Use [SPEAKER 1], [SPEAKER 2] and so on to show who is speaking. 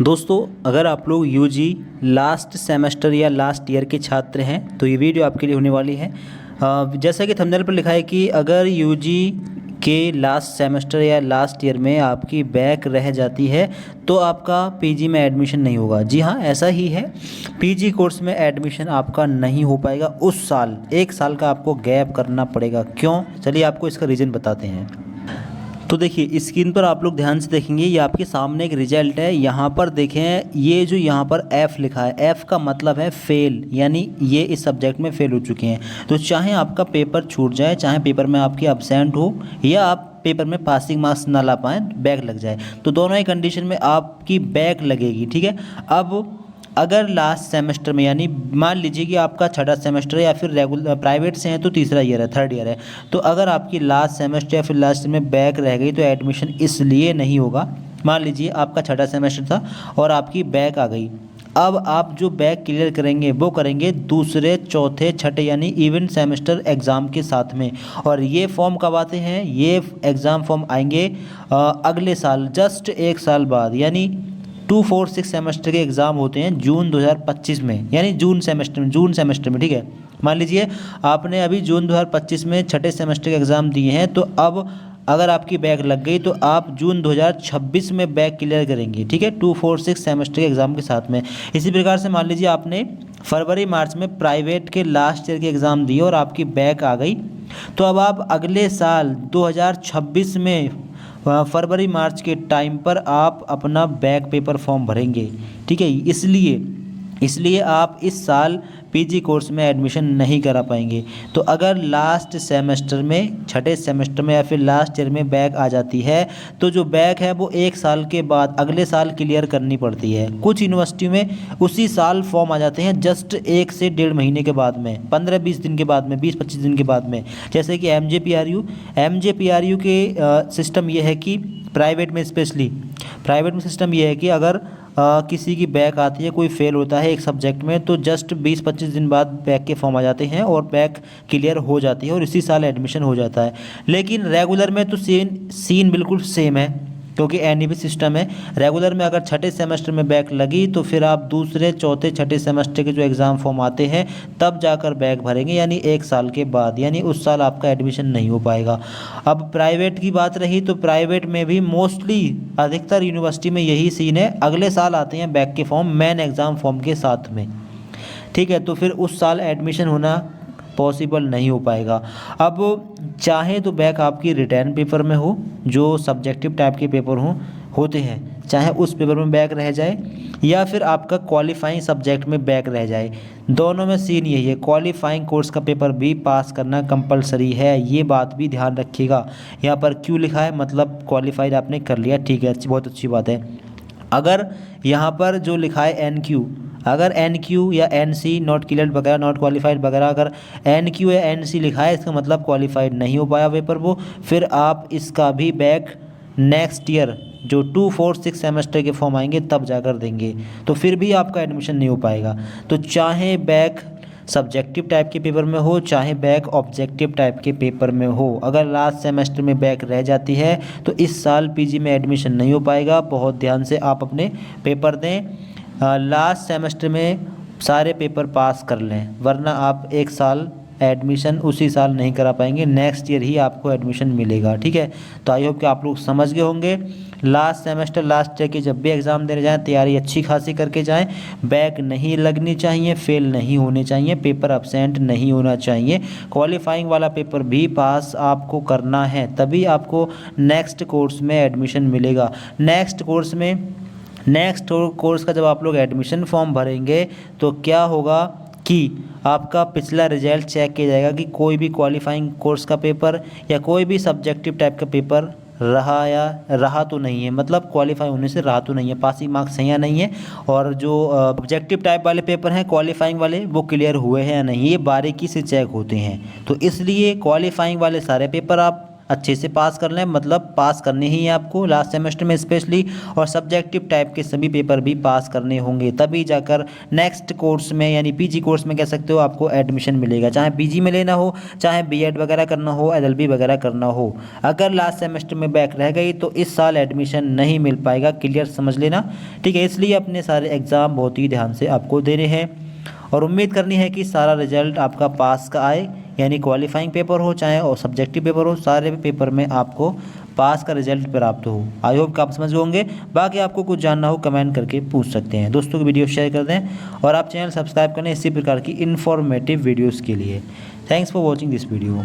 [SPEAKER 1] दोस्तों, अगर आप लोग यूजी लास्ट सेमेस्टर या लास्ट ईयर के छात्र हैं तो ये वीडियो आपके लिए होने वाली है। जैसा कि थंबनेल पर लिखा है कि अगर यूजी के लास्ट सेमेस्टर या लास्ट ईयर में आपकी बैक रह जाती है तो आपका पीजी में एडमिशन नहीं होगा। जी हाँ, ऐसा ही है। पीजी कोर्स में एडमिशन आपका नहीं हो पाएगा। उस साल 1 साल का आपको गैप करना पड़ेगा। क्यों? चलिए आपको इसका रीज़न बताते हैं। तो देखिए, स्क्रीन पर आप लोग ध्यान से देखेंगे, ये आपके सामने एक रिजल्ट है। यहाँ पर देखें, ये जो यहाँ पर F लिखा है, F का मतलब है फेल, यानी ये इस सब्जेक्ट में फेल हो चुके हैं। तो चाहे आपका पेपर छूट जाए, चाहे पेपर में आपकी अब्सेंट हो, या आप पेपर में पासिंग मार्क्स ना ला पाएँ, बैक लग जाए, तो दोनों ही कंडीशन में आपकी बैक लगेगी। ठीक है। अब अगर लास्ट सेमेस्टर में, यानी मान लीजिए कि आपका छठा सेमेस्टर है या फिर रेगुलर प्राइवेट से हैं तो तीसरा ईयर है, थर्ड ईयर है, तो अगर आपकी लास्ट सेमेस्टर या फिर लास्ट में बैक रह गई तो एडमिशन इसलिए नहीं होगा। मान लीजिए आपका छठा सेमेस्टर था और आपकी बैक आ गई। अब आप जो बैक क्लियर करेंगे वो करेंगे दूसरे, चौथे, छठे यानी इवन सेमेस्टर एग्ज़ाम के साथ में। और ये फॉर्म कब आते हैं? ये एग्ज़ाम फॉर्म आएंगे अगले साल, जस्ट 1 साल बाद, यानी 2, 4, 6 सेमेस्टर के एग्ज़ाम होते हैं जून 2025 में, यानी जून सेमेस्टर में। ठीक है। मान लीजिए आपने अभी जून 2025 में छठे सेमेस्टर के एग्ज़ाम दिए हैं, तो अब अगर आपकी बैक लग गई तो आप जून 2026 में बैक क्लियर करेंगे। ठीक है, 2, 4, 6 सेमेस्टर के एग्ज़ाम के साथ में। इसी प्रकार से मान लीजिए आपने फरवरी मार्च में प्राइवेट के लास्ट ईयर के एग्ज़ाम दिए और आपकी बैक आ गई, तो अब आप अगले साल 2026 में फरवरी मार्च के टाइम पर आप अपना बैक पेपर फॉर्म भरेंगे। ठीक है। इसलिए आप इस साल पीजी कोर्स में एडमिशन नहीं करा पाएंगे। तो अगर लास्ट सेमेस्टर में, छठे सेमेस्टर में या फिर लास्ट ईयर में बैक आ जाती है तो जो बैक है वो 1 साल के बाद अगले साल क्लियर करनी पड़ती है। कुछ यूनिवर्सिटी में उसी साल फॉर्म आ जाते हैं, जस्ट 1 से 1.5 महीने के बाद में, 15-20 दिन के बाद में, 20-25 दिन के बाद में। जैसे कि एमजेपीआरयू के सिस्टम ये है कि प्राइवेट में, स्पेशली प्राइवेट में सिस्टम ये है कि अगर किसी की बैक आती है, कोई फेल होता है एक सब्जेक्ट में, तो जस्ट 20-25 दिन बाद बैक के फॉर्म आ जाते हैं और बैक क्लियर हो जाती है और इसी साल एडमिशन हो जाता है। लेकिन रेगुलर में तो सीन बिल्कुल सेम है, क्योंकि एनईपी सिस्टम है। रेगुलर में अगर छठे सेमेस्टर में बैक लगी तो फिर आप दूसरे, चौथे, छठे सेमेस्टर के जो एग्ज़ाम फॉर्म आते हैं तब जाकर बैक भरेंगे, यानी 1 साल के बाद, यानी उस साल आपका एडमिशन नहीं हो पाएगा। अब प्राइवेट की बात रही तो प्राइवेट में भी मोस्टली अधिकतर यूनिवर्सिटी में यही सीन है, अगले साल आते हैं बैक के फॉर्म मेन एग्ज़ाम फॉर्म के साथ में। ठीक है। तो फिर उस साल एडमिशन होना पॉसिबल नहीं हो पाएगा। अब चाहे तो बैक आपकी रिटर्न पेपर में हो, जो सब्जेक्टिव टाइप के पेपर होते हैं, चाहे उस पेपर में बैक रह जाए, या फिर आपका क्वालिफाइंग सब्जेक्ट में बैक रह जाए। दोनों में सीन यही है, क्वालिफाइंग कोर्स का पेपर भी पास करना कंपलसरी है। ये बात भी ध्यान रखिएगा। यहाँ पर क्यों लिखा है, मतलब क्वालिफाइड आपने कर लिया, ठीक है, बहुत अच्छी बात है। अगर यहाँ पर जो लिखा है NQ, अगर NQ या NC, नॉट क्लियर्ड वगैरह, नॉट क्वालिफाइड वगैरह, अगर NQ या NC लिखा है, इसका मतलब क्वालिफाइड नहीं हो पाया पेपर वो, फिर आप इसका भी बैक नेक्स्ट ईयर जो 2, 4, 6 सेमेस्टर के फॉर्म आएंगे तब जाकर देंगे, तो फिर भी आपका एडमिशन नहीं हो पाएगा। तो चाहे बैक सब्जेक्टिव टाइप के पेपर में हो, चाहे बैक ऑब्जेक्टिव टाइप के पेपर में हो, अगर लास्ट सेमेस्टर में बैक रह जाती है तो इस साल पीजी में एडमिशन नहीं हो पाएगा। बहुत ध्यान से आप अपने पेपर दें, लास्ट सेमेस्टर में सारे पेपर पास कर लें, वरना आप 1 साल एडमिशन उसी साल नहीं करा पाएंगे, नेक्स्ट ईयर ही आपको एडमिशन मिलेगा। ठीक है। तो आई होप कि आप लोग समझ गए होंगे। लास्ट सेमेस्टर, लास्ट ईयर के जब भी एग्ज़ाम देने जाएं, तैयारी अच्छी खासी करके जाएं। बैक नहीं लगनी चाहिए, फेल नहीं होने चाहिए, पेपर अब्सेंट नहीं होना चाहिए। क्वालिफाइंग वाला पेपर भी पास आपको करना है, तभी आपको नेक्स्ट कोर्स में एडमिशन मिलेगा। नेक्स्ट कोर्स का जब आप लोग एडमिशन फॉर्म भरेंगे तो क्या होगा कि आपका पिछला रिजल्ट चेक किया जाएगा कि कोई भी क्वालिफाइंग कोर्स का पेपर या कोई भी सब्जेक्टिव टाइप का पेपर रहा तो नहीं है, मतलब क्वालिफाई होने से रहा तो नहीं है, पासिंग मार्क्स हैं या नहीं है, और जो ऑब्जेक्टिव टाइप वाले पेपर हैं क्वालिफाइंग वाले, वो क्लियर हुए हैं या नहीं, ये बारीकी से चेक होते हैं। तो इसलिए क्वालिफाइंग वाले सारे पेपर आप अच्छे से पास कर लें, मतलब पास करने ही है आपको लास्ट सेमेस्टर में स्पेशली, और सब्जेक्टिव टाइप के सभी पेपर भी पास करने होंगे, तभी जाकर नेक्स्ट कोर्स में यानी पीजी कोर्स में कह सकते हो आपको एडमिशन मिलेगा, चाहे पीजी में लेना हो, चाहे बीएड वगैरह करना हो, एलएलबी वगैरह करना हो। अगर लास्ट सेमेस्टर में बैक रह गई तो इस साल एडमिशन नहीं मिल पाएगा, क्लियर समझ लेना, ठीक है। इसलिए अपने सारे एग्ज़ाम बहुत ही ध्यान से आपको देने हैं और उम्मीद करनी है कि सारा रिजल्ट आपका पास का आए, यानी क्वालिफाइंग पेपर हो चाहे और सब्जेक्टिव पेपर हो, सारे पेपर में आपको पास का रिजल्ट प्राप्त हो। आई होप कि आप समझ होंगे। बाकी आपको कुछ जानना हो कमेंट करके पूछ सकते हैं। दोस्तों को वीडियो शेयर कर दें और आप चैनल सब्सक्राइब करें इसी प्रकार की इन्फॉर्मेटिव वीडियोज़ के लिए। Thanks for watching this video.